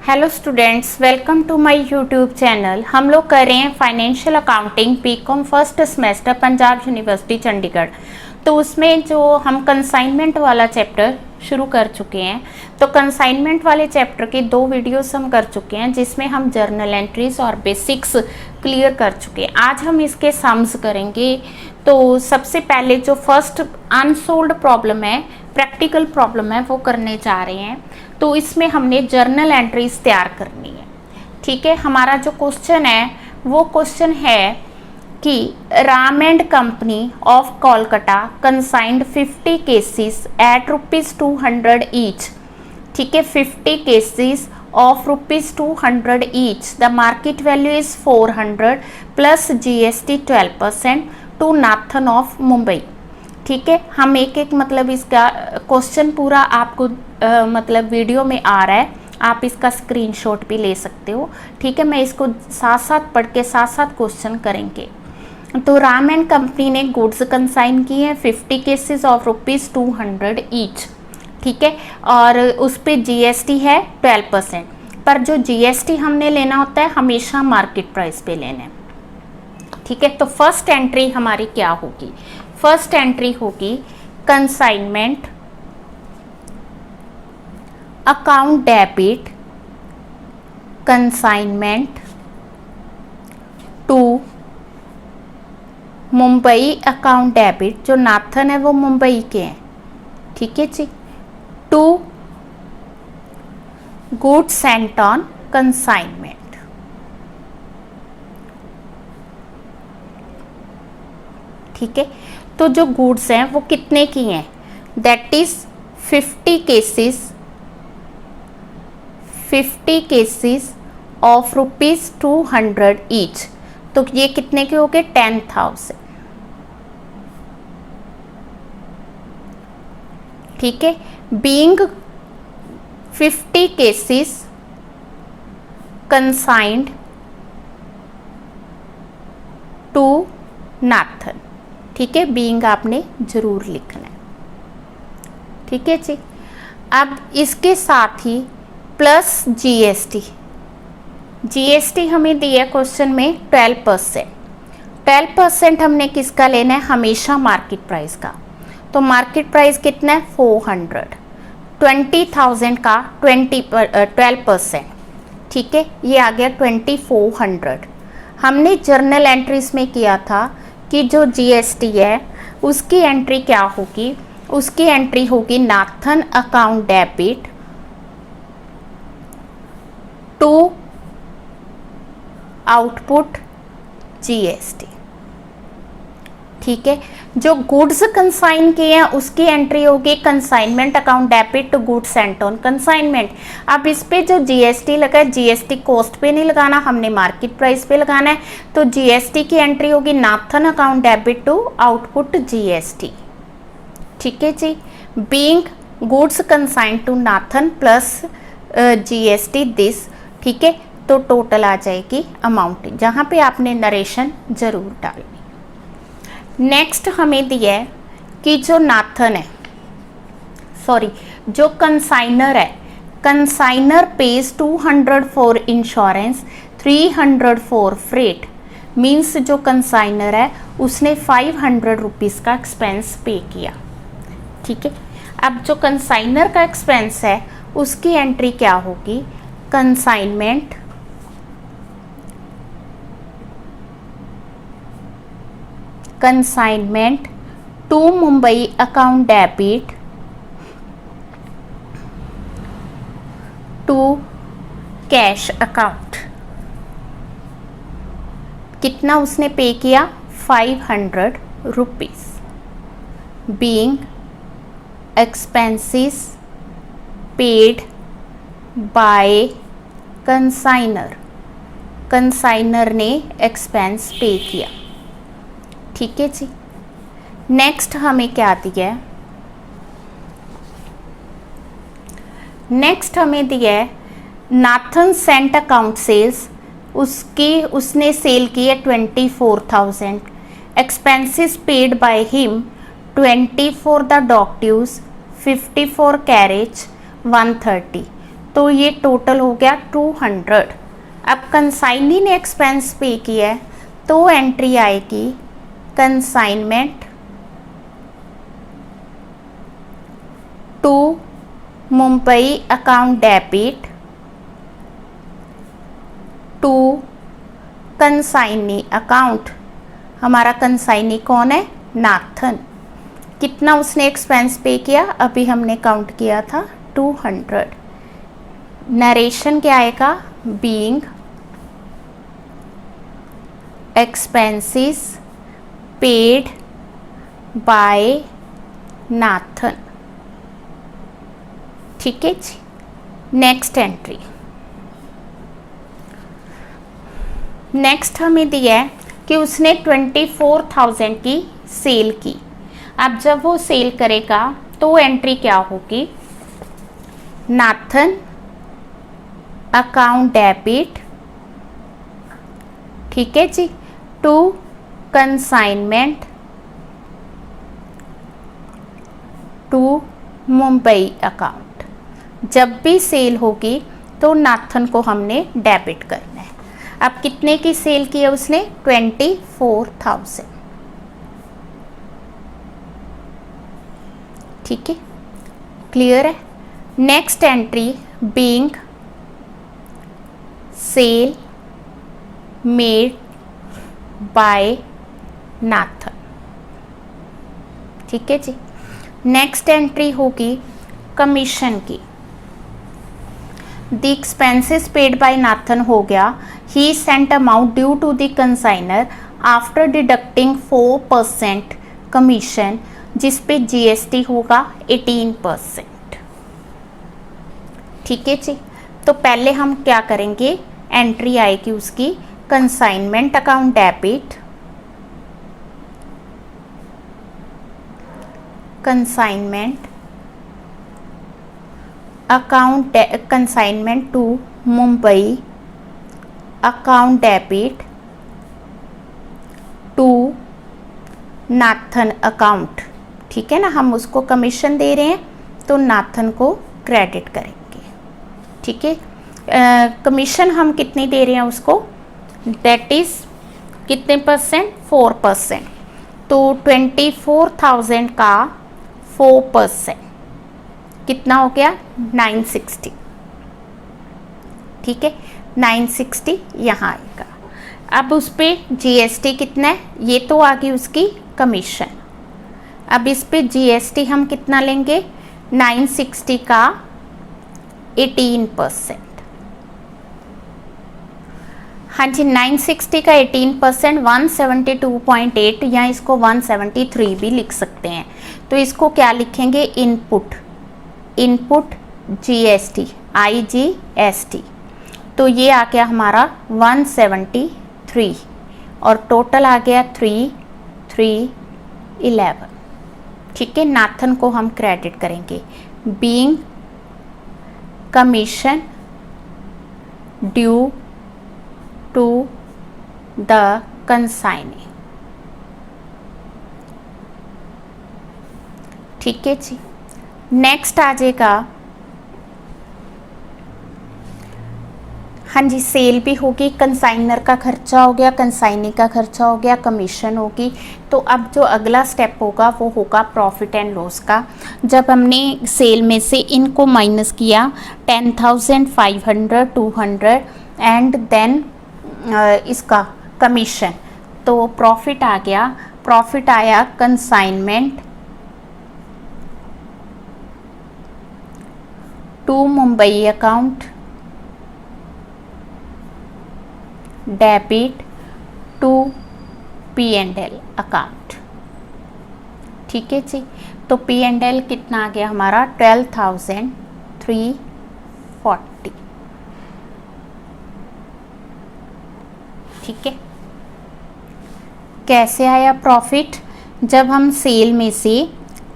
Hello students, welcome to my YouTube channel. हम लोग कर रहे हैं financial accounting BCom first semester Punjab university Chandigarh. तो उसमें जो हम कंसाइनमेंट वाला चैप्टर शुरू कर चुके हैं, तो कंसाइनमेंट वाले चैप्टर के 2 वीडियोस हम कर चुके हैं जिसमें हम जर्नल एंट्रीज और बेसिक्स क्लियर कर चुके हैं। आज हम इसके सम्स करेंगे। तो सबसे पहले जो फर्स्ट अनसोल्ड प्रॉब्लम है, प्रैक्टिकल प्रॉब्लम है, वो करने जा रहे हैं। तो इसमें हमने जर्नल एंट्रीज तैयार करनी है। ठीक है, हमारा जो क्वेश्चन है वो क्वेश्चन है कि Ram and company of Kolkata consigned 50 cases at ₹200 each. ठीक है, 50 cases of ₹200 each. The market value is 400 plus GST 12% to Nathan of Mumbai. ठीक है, हम एक एक मतलब इसका क्वेश्चन पूरा आपको मतलब वीडियो में आ रहा है, आप इसका स्क्रीनशॉट भी ले सकते हो। ठीक है, मैं इसको साथ साथ पढ़ के साथ साथ क्वेश्चन करेंगे। तो राम एंड कंपनी ने गुड्स कंसाइन की है 50 केसेस ऑफ ₹200 ईच। ठीक है, और उस पर GST है 12%, पर जो GST हमने लेना होता है हमेशा मार्केट प्राइस पे लेना है। ठीक है, तो फर्स्ट एंट्री हमारी क्या होगी? फर्स्ट एंट्री होगी consignment account debit, consignment to Mumbai account debit. जो नाथन है वो मुंबई के हैं। ठीक है जी, to goods sent on consignment. ठीक है, तो जो गुड्स हैं वो कितने की हैं? That is 50 cases of ₹200 each. तो ये कितने के हो गए? 10,000। ठीक है, बीइंग 50 केसेस कंसाइंड टू नाथन। ठीक है, बीइंग आपने जरूर लिखना है। ठीक है जी, अब इसके साथ ही प्लस GST हमें दिया क्वेश्चन में 12%। 12% हमने किसका लेना है? हमेशा मार्केट प्राइस का। तो मार्केट प्राइस कितना है? 400। 20,000 का 12%। ठीक है, ये आ गया 2400। हमने जर्नल एंट्रीज में किया था कि जो GST है उसकी एंट्री क्या होगी? उसकी एंट्री होगी Nathan account debit to output GST। ठीक है, जो गुड्स कंसाइन किए हैं उसकी एंट्री होगी consignment account debit to goods sent on consignment. अब इस पे जो GST लगा है, GST कॉस्ट पे नहीं लगाना, हमने मार्केट प्राइस पे लगाना है। तो GST की एंट्री होगी Nathan account debit to output GST। ठीक है जी, being goods consign to Nathan plus GST this. ठीक है, तो टोटल आ जाएगी अमाउंट, जहाँ पे आपने नरेशन जरूर डालनी। नेक्स्ट हमें दिया है कि जो नाथन है, सॉरी जो कंसाइनर है, consignor pays 200 for insurance, 300 for freight. Means जो कंसाइनर है उसने 500 रुपीज़ का एक्सपेंस पे किया। ठीक है, अब जो कंसाइनर का एक्सपेंस है उसकी एंट्री क्या होगी? Consignment to Mumbai account debit to cash account. कितना उसने पे किया? 500 rupees. Being expenses paid by consignor. Consignor ने एक्सपेंस पे किया। ठीक है जी, नेक्स्ट हमें क्या दिया है? नेक्स्ट हमें दिया है नाथन सेंट अकाउंट सेल्स। उसने सेल की है 24,000। Expenses paid by him 20 for the dock dues, 50 for carriage, 130। तो ये टोटल हो गया 200। अब कंसाइनी ने एक्सपेंस पे किया है तो एंट्री आएगी consignment to Mumbai account debit to consignee account. हमारा कंसाइनी कौन है? नाथन। कितना उसने एक्सपेंस पे किया? अभी हमने काउंट किया था 200। नरेशन क्या आएगा? Being expenses paid by Nathan. ठीक है जी। नेक्स्ट एंट्री, नेक्स्ट हमें दिया है कि उसने 24,000 की सेल की। अब जब वो सेल करेगा तो एंट्री क्या होगी? नाथन अकाउंट डेबिट, ठीक है जी, to consignment to Mumbai account. जब भी सेल होगी तो नाथन को हमने डेबिट करना है। अब कितने की सेल की है उसने? 24,000। ठीक है, क्लियर है। Next entry, being sale made by Nathan. ठीक है जी। नेक्स्ट एंट्री होगी कमीशन की। The expenses paid by Nathan हो गया। He sent amount due to the consignor after deducting 4% commission, जिस पे जीएसटी होगा 18%। ठीक है जी। तो पहले हम क्या करेंगे? एंट्री आएगी उसकी consignment account debit, consignment account consignment to Mumbai account debit to Nathan account. ठीक है ना, हम उसको कमीशन दे रहे हैं तो नाथन को क्रेडिट करेंगे। ठीक है, कमीशन हम कितनी दे रहे हैं उसको? दैट इज कितने परसेंट? 4%। तो 24,000 का 4% कितना हो गया? 960। ठीक है, 960 यहाँ आएगा। अब उस पर जीएसटी कितना है? ये तो आ गई उसकी कमीशन। अब इस पे जीएसटी हम कितना लेंगे? 960 का 18%। हाँ जी, 960 का 18% 172.8, या इसको 173 भी लिख सकते हैं। तो इसको क्या लिखेंगे? Input, input GST, IGST। तो ये आ गया हमारा 173 और टोटल आ गया 3,311। ठीक है, नाथन को हम क्रेडिट करेंगे। Being commission due to the consignee. ठीक है जी। नेक्स्ट आ जाएगा, हाँ जी, सेल भी होगी, कंसाइनर का खर्चा हो गया, कंसाइनी का खर्चा हो गया, कमीशन होगी। तो अब जो अगला स्टेप होगा वो होगा प्रॉफिट एंड लॉस का। जब हमने सेल में से इनको माइनस किया 10,500, 200 एंड देन इसका कमीशन, तो प्रॉफिट आ गया। प्रॉफिट आया consignment to Mumbai account debit to P&L account. ठीक है जी। तो P&L कितना आ गया हमारा? 12,340। ठीक है, कैसे आया प्रॉफिट? जब हम सेल में से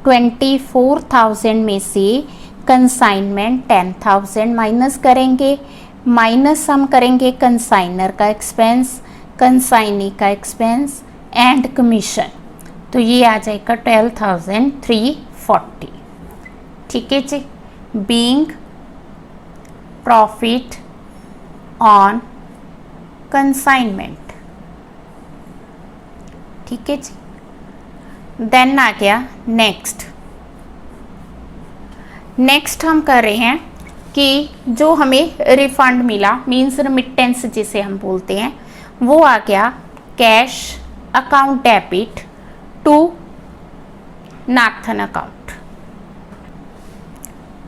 24,000 में से कंसाइनमेंट 10,000 माइनस करेंगे, माइनस हम करेंगे कंसाइनर का एक्सपेंस, कंसाइनी का एक्सपेंस एंड कमीशन, तो ये आ जाएगा 12,340। ठीक है जी। Being profit on consignment. ठीक है जी। देन आ गया नेक्स्ट। नेक्स्ट हम कर रहे हैं कि जो हमें रिफंड मिला, मीन्स रिमिटेंस जिसे हम बोलते हैं, वो आ गया cash account debit to Nathan account.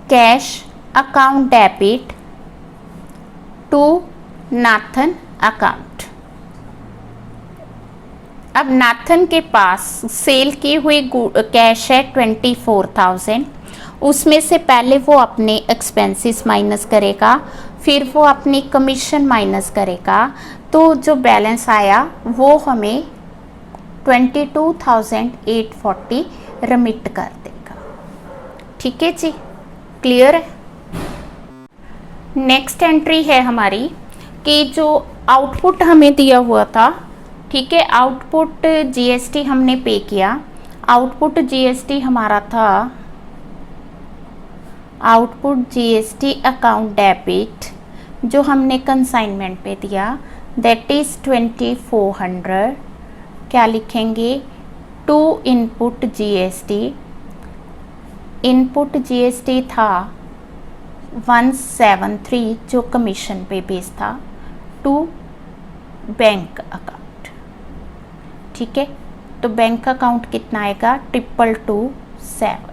Cash account debit to Nathan account. अब नाथन के पास सेल की हुई कैश है 24,000, उसमें से पहले वो अपने एक्सपेंसेस माइनस करेगा, फिर वो अपनी कमीशन माइनस करेगा, तो जो बैलेंस आया वो हमें 22,840 रिमिट कर देगा। ठीक है जी, क्लियर है। नेक्स्ट एंट्री है हमारी कि जो आउटपुट हमें दिया हुआ था, ठीक है, आउटपुट जीएसटी हमने पे किया। आउटपुट जीएसटी हमारा था आउटपुट जीएसटी अकाउंट डेबिट, जो हमने कंसाइनमेंट पे दिया, दैट इज 2400। क्या लिखेंगे? To input GST. Input GST था 173 जो कमीशन पे बेस था, टू बैंक अकाउंट। ठीक है, तो बैंक अकाउंट कितना आएगा? 2227।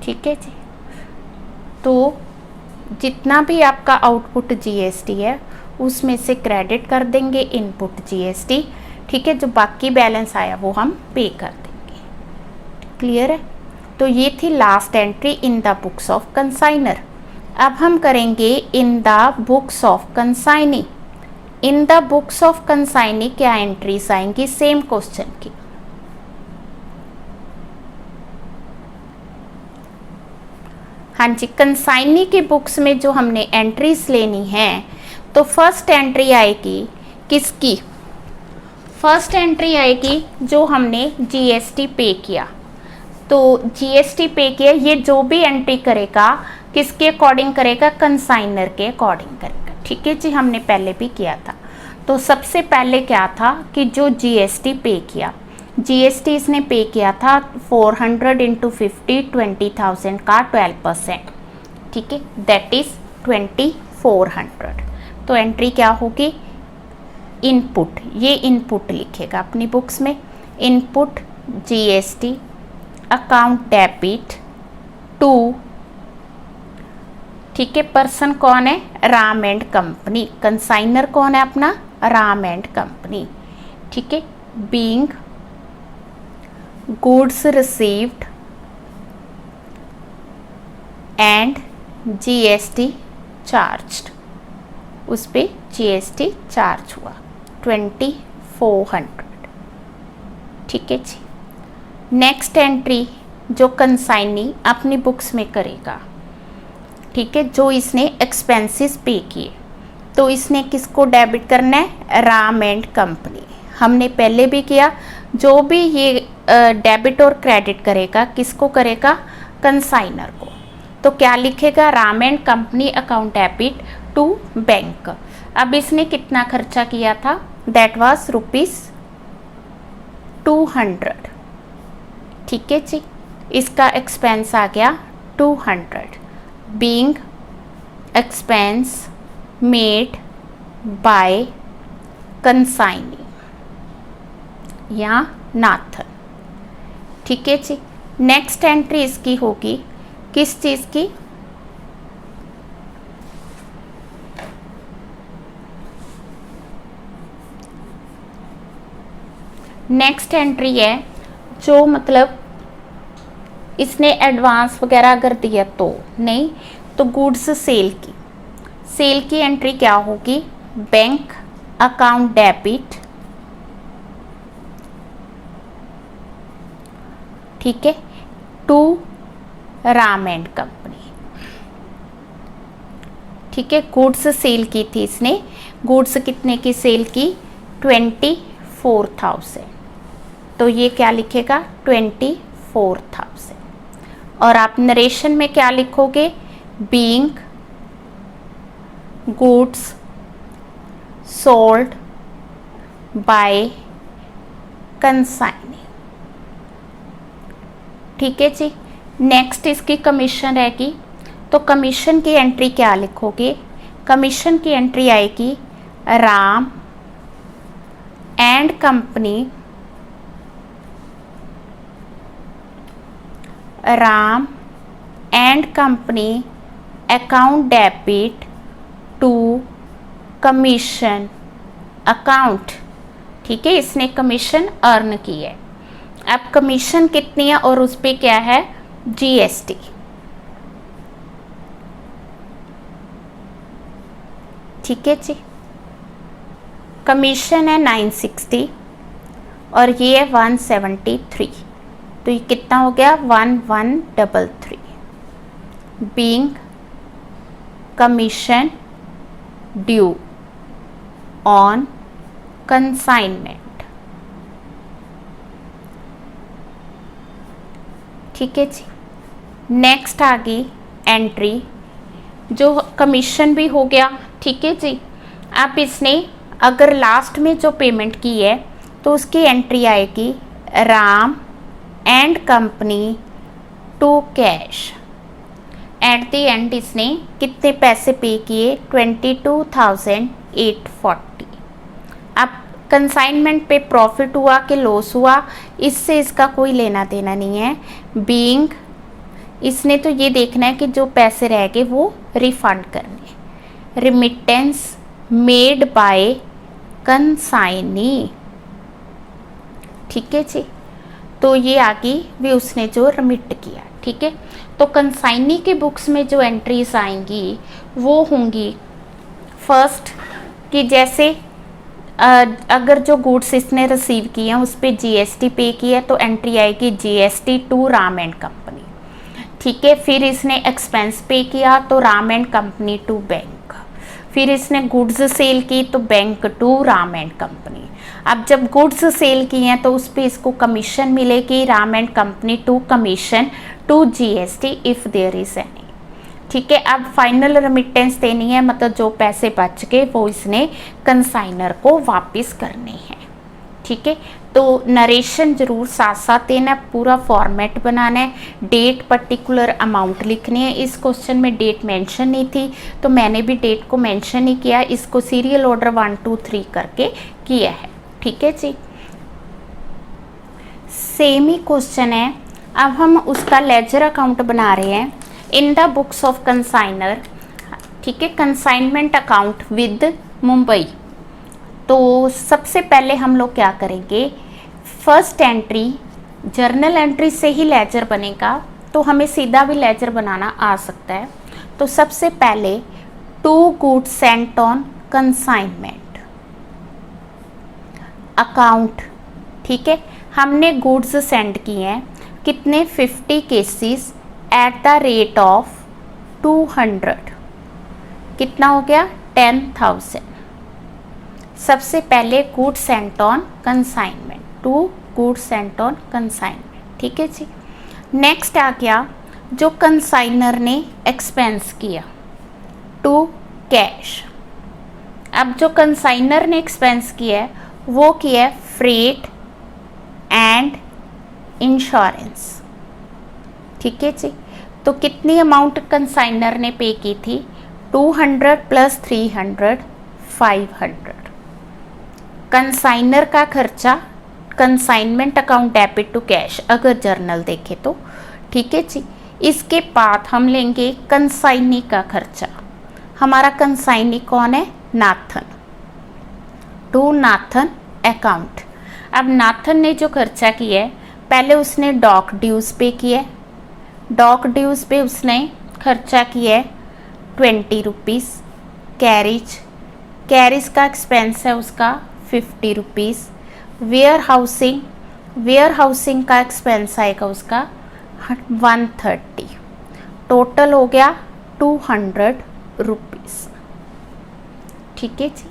ठीक है जी। तो जितना भी आपका आउटपुट जीएसटी है उसमें से क्रेडिट कर देंगे इनपुट जीएसटी। ठीक है, जो बाकी बैलेंस आया वो हम पे कर देंगे। क्लियर है। तो ये थी last entry in the books of consignor. अब हम करेंगे in the books of consignee. In the books of consignee क्या एंट्रीज आएंगी सेम क्वेश्चन की? हाँ जी, कंसाइनी की बुक्स में जो हमने एंट्रीज लेनी है, तो फर्स्ट एंट्री आएगी किसकी? फर्स्ट एंट्री आएगी जो हमने जीएसटी पे किया। तो जीएसटी पे किया, ये जो भी एंट्री करेगा किसके अकॉर्डिंग करेगा? कंसाइनर के अकॉर्डिंग करेगा। ठीक है जी, हमने पहले भी किया था। तो सबसे पहले क्या था कि जो जीएसटी पे किया, जीएसटी इसने पे किया था 400 × 50, 20,000 का 12%। ठीक है, दैट इज 2400। तो एंट्री क्या होगी? इनपुट, ये इनपुट लिखेगा अपनी बुक्स में, input GST account debit to, ठीक है, पर्सन कौन है? Ram and company. कंसाइनर कौन है अपना? Ram and company. ठीक है, being goods received and GST charged, उस पे जीएसटी चार्ज हुआ 2400। ठीक है जी। नेक्स्ट एंट्री जो कंसाइनी अपनी बुक्स में करेगा, ठीक है, जो इसने एक्सपेंसेस पे किए, तो इसने किसको डेबिट करना है? Ram and company. हमने पहले भी किया, जो भी ये डेबिट और क्रेडिट करेगा किसको करेगा? कंसाइनर को। तो क्या लिखेगा? Ram and company account debit to bank. अब इसने कितना खर्चा किया था? That was ₹200। ठीक है जी, इसका एक्सपेंस आ गया 200, being expense made by consignee या नाथन। ठीक है जी। नेक्स्ट एंट्री इसकी होगी किस चीज़ की? नेक्स्ट एंट्री है जो मतलब इसने एडवांस वगैरह अगर दिया तो नहीं, तो गुड्स सेल की। सेल की एंट्री क्या होगी? बैंक अकाउंट डेबिट, ठीक है, टू राम एंड कंपनी। ठीक है, गुड्स सेल की थी इसने। गुड्स कितने की सेल की? 24,000। तो ये क्या लिखेगा? 24,000। और आप नरेशन में क्या लिखोगे? Being goods sold by consignee. ठीक है जी। नेक्स्ट इसकी कमीशन रहेगी, तो कमीशन की एंट्री क्या लिखोगे? कमीशन की एंट्री आएगी Ram and company, Ram and company account debit to commission account. ठीक है, इसने कमीशन अर्न की है। अब कमीशन कितनी है और उस पर क्या है? जीएसटी। ठीक है जी। कमीशन है 960 और ये है 173, तो ये कितना हो गया? 1133 being commission due on consignment. ठीक है जी। नेक्स्ट आ गई एंट्री, जो कमीशन भी हो गया। ठीक है जी। अब इसने अगर लास्ट में जो पेमेंट की है तो उसकी एंट्री आएगी Ram and company to cash. At the end इसने कितने पैसे पे किए? 22,840। अब कंसाइनमेंट पे प्रॉफिट हुआ कि लॉस हुआ, इससे इसका कोई लेना देना नहीं है। बीइंग इसने तो ये देखना है कि जो पैसे रह गए वो रिफंड करने। Remittance made by consignee. ठीक है जी। तो ये आगे भी उसने जो रिमिट किया। ठीक है, तो कंसाइनी के बुक्स में जो एंट्रीज आएंगी वो होंगी फर्स्ट कि जैसे अगर जो गुड्स इसने रिसीव किए हैं उस पर जीएसटी पे की है तो एंट्री आएगी GST to Ram and company. ठीक है, फिर इसने एक्सपेंस पे किया तो Ram and company to bank. फिर इसने गुड्स सेल की तो bank to Ram and company. अब जब गुड्स सेल की हैं तो उस पर इसको कमीशन मिलेगी Ram and company to commission to GST if there is any. ठीक है, अब फाइनल रेमिटेंस देनी है, मतलब जो पैसे बच गए वो इसने कंसाइनर को वापस करने हैं। ठीक है, तो नरेशन जरूर साथ साथ देना, पूरा फॉर्मेट बनाना है, डेट पर्टिकुलर अमाउंट लिखनी है। इस क्वेश्चन में डेट मेंशन नहीं थी तो मैंने भी डेट को मेंशन नहीं किया, इसको सीरियल ऑर्डर 1 2 3 करके किया है। ठीक है जी। सेम ही क्वेश्चन है, अब हम उसका लेजर अकाउंट बना रहे हैं in the books of consignor. ठीक है, कंसाइनमेंट अकाउंट विद मुंबई। तो सबसे पहले हम लोग क्या करेंगे, फर्स्ट एंट्री जर्नल एंट्री से ही लेजर बनेगा, तो हमें सीधा भी लेजर बनाना आ सकता है। तो सबसे पहले to goods sent on consignment account. ठीक है, हमने गुड्स सेंड किए हैं कितने? 50 cases at the rate of 200। कितना हो गया? 10,000। सबसे पहले goods sent on consignment, to goods sent on consignment. ठीक है जी। नेक्स्ट आ गया जो कंसाइनर ने एक्सपेंस किया, टू कैश। अब जो कंसाइनर ने एक्सपेंस किया है वो किया है फ्रेट एंड इंश्योरेंस। ठीक है जी। तो कितनी अमाउंट कंसाइनर ने पे की थी? 200 प्लस 300 500। कंसाइनर का खर्चा consignment account debit to cash अगर जर्नल देखे तो। ठीक है जी। इसके बाद हम लेंगे कंसाइनी का खर्चा। हमारा कंसाइनी कौन है? नाथन। To Nathan account. अब नाथन ने जो खर्चा किया है, पहले उसने डॉक ड्यूज पे किया है। डॉक ड्यूज पे उसने खर्चा किया है 20 रुपीज़। कैरिज, कैरिज का एक्सपेंस है उसका 50 rupees. Warehousing, warehousing का एक्सपेंस आएगा उसका 130। टोटल हो गया 200 रुपीज़। ठीक है जी।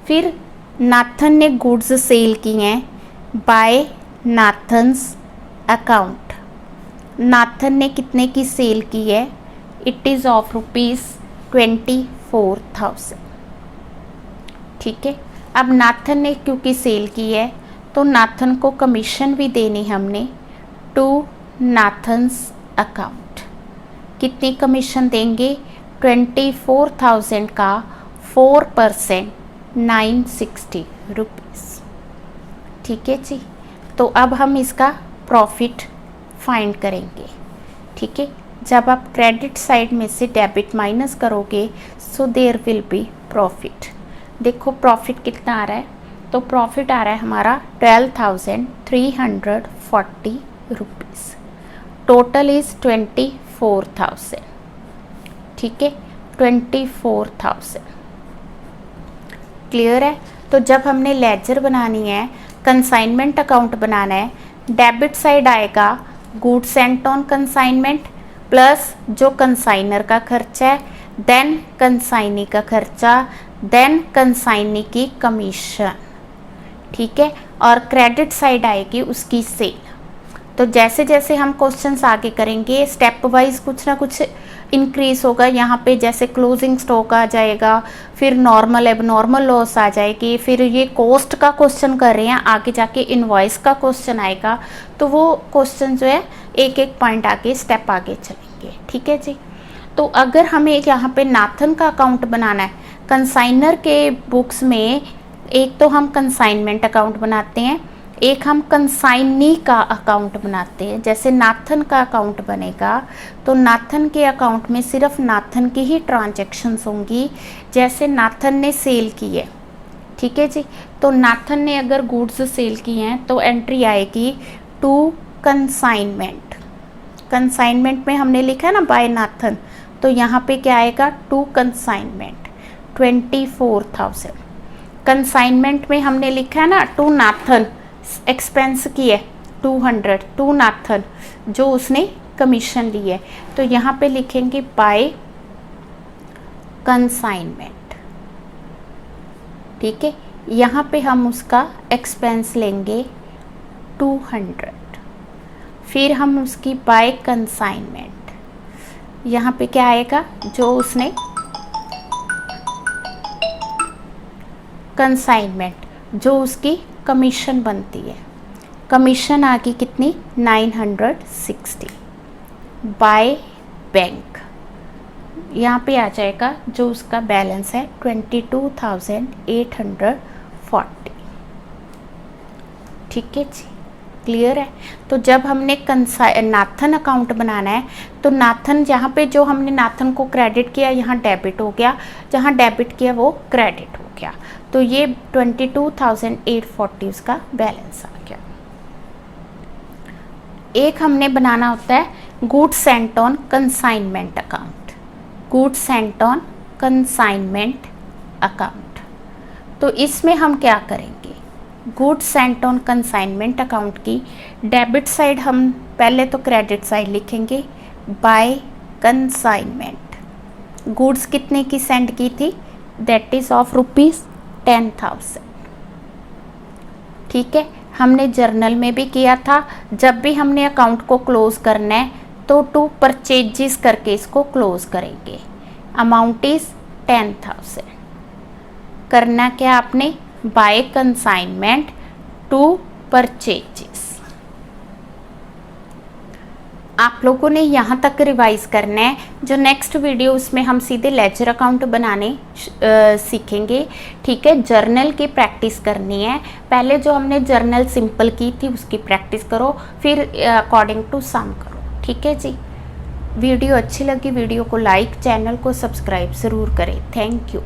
फिर नाथन ने गुड्स सेल की हैं बाय नाथन्स अकाउंट। नाथन ने कितने की सेल की है? It is of rupees 24,000। ठीक है, अब नाथन ने क्योंकि सेल की है तो नाथन को कमीशन भी देनी हमने टू नाथन्स अकाउंट। कितनी कमीशन देंगे? 24,000 का 4% 960 रुपीज़। ठीक है जी, तो अब हम इसका प्रॉफिट फाइंड करेंगे। ठीक है, जब आप क्रेडिट साइड में से डेबिट माइनस करोगे so there will be profit. देखो प्रॉफिट कितना आ रहा है, तो प्रॉफिट आ रहा है हमारा 12,340 रुपीज़। Total is 24,000। ठीक है, 24,000 क्लियर है। तो जब हमने लेजर बनानी है, कंसाइनमेंट अकाउंट बनाना है, डेबिट साइड आएगा goods sent on consignment plus जो कंसाइनर का खर्चा है, देन कंसाइनी का खर्चा, देन कंसाइनी की कमीशन। ठीक है, और क्रेडिट साइड आएगी उसकी सेल। तो जैसे जैसे हम क्वेश्चंस आगे करेंगे स्टेप वाइज कुछ ना कुछ इंक्रीज होगा। यहाँ पे जैसे क्लोजिंग स्टॉक आ जाएगा, फिर नॉर्मल एबनॉर्मल लॉस आ जाएगी, फिर ये कॉस्ट का क्वेश्चन कर रहे हैं, आगे जाके इनवॉइस का क्वेश्चन आएगा। तो वो क्वेश्चन जो है एक एक पॉइंट आगे स्टेप आगे चलेंगे। ठीक है जी, तो अगर हमें यहाँ पे नाथन का अकाउंट बनाना है, कंसाइनर के बुक्स में एक तो हम कंसाइनमेंट अकाउंट बनाते हैं, एक हम कंसाइनी का अकाउंट बनाते हैं। जैसे नाथन का अकाउंट बनेगा तो नाथन के अकाउंट में सिर्फ नाथन की ही ट्रांजैक्शंस होंगी, जैसे नाथन ने सेल की है। ठीक है जी, तो नाथन ने अगर गुड्स सेल की हैं तो एंट्री आएगी टू कंसाइनमेंट। कंसाइनमेंट में हमने लिखा है ना बाय नाथन, तो यहाँ पे क्या आएगा? To consignment 24,000। कंसाइनमेंट में हमने लिखा है ना टू नाथन, एक्सपेंस की है 200 टू नाथन जो उसने कमीशन ली है, तो यहाँ पे लिखेंगे बाय कंसाइनमेंट। ठीक है, यहाँ पे हम उसका एक्सपेंस लेंगे 200, फिर हम उसकी बाय कंसाइनमेंट, यहाँ पे क्या आएगा? जो उसने कंसाइनमेंट जो उसकी कमीशन बनती है, कमीशन आ गई कितनी? 960 बाय बैंक। यहाँ पे आ जाएगा जो उसका बैलेंस है 22,840। ठीक है जी, क्लियर है। तो जब हमने नाथन अकाउंट बनाना है तो नाथन यहाँ पे जो हमने नाथन को क्रेडिट किया यहाँ डेबिट हो गया, जहाँ डेबिट किया वो क्रेडिट हो गया, तो ये 22,840 उसका बैलेंस आ गया। एक हमने बनाना होता है goods sent on consignment account, goods sent on consignment account. तो इसमें हम क्या करेंगे? Goods sent on consignment account की डेबिट साइड हम पहले तो क्रेडिट साइड लिखेंगे बाय कंसाइनमेंट। गुड्स कितने की सेंड की थी? That is of ₹10,000। ठीक है, हमने जर्नल में भी किया था, जब भी हमने अकाउंट को क्लोज करना है तो टू परचेजेस करके इसको क्लोज करेंगे। Amount is 10,000। करना क्या आपने? By consignment to purchases. आप लोगों ने यहाँ तक रिवाइज करना है। जो नेक्स्ट वीडियो उसमें हम सीधे लेजर अकाउंट बनाने सीखेंगे। ठीक है, जर्नल की प्रैक्टिस करनी है। पहले जो हमने जर्नल सिंपल की थी उसकी प्रैक्टिस करो, फिर अकॉर्डिंग टू सम करो। ठीक है जी, वीडियो अच्छी लगी वीडियो को लाइक, चैनल को सब्सक्राइब ज़रूर करें। Thank you.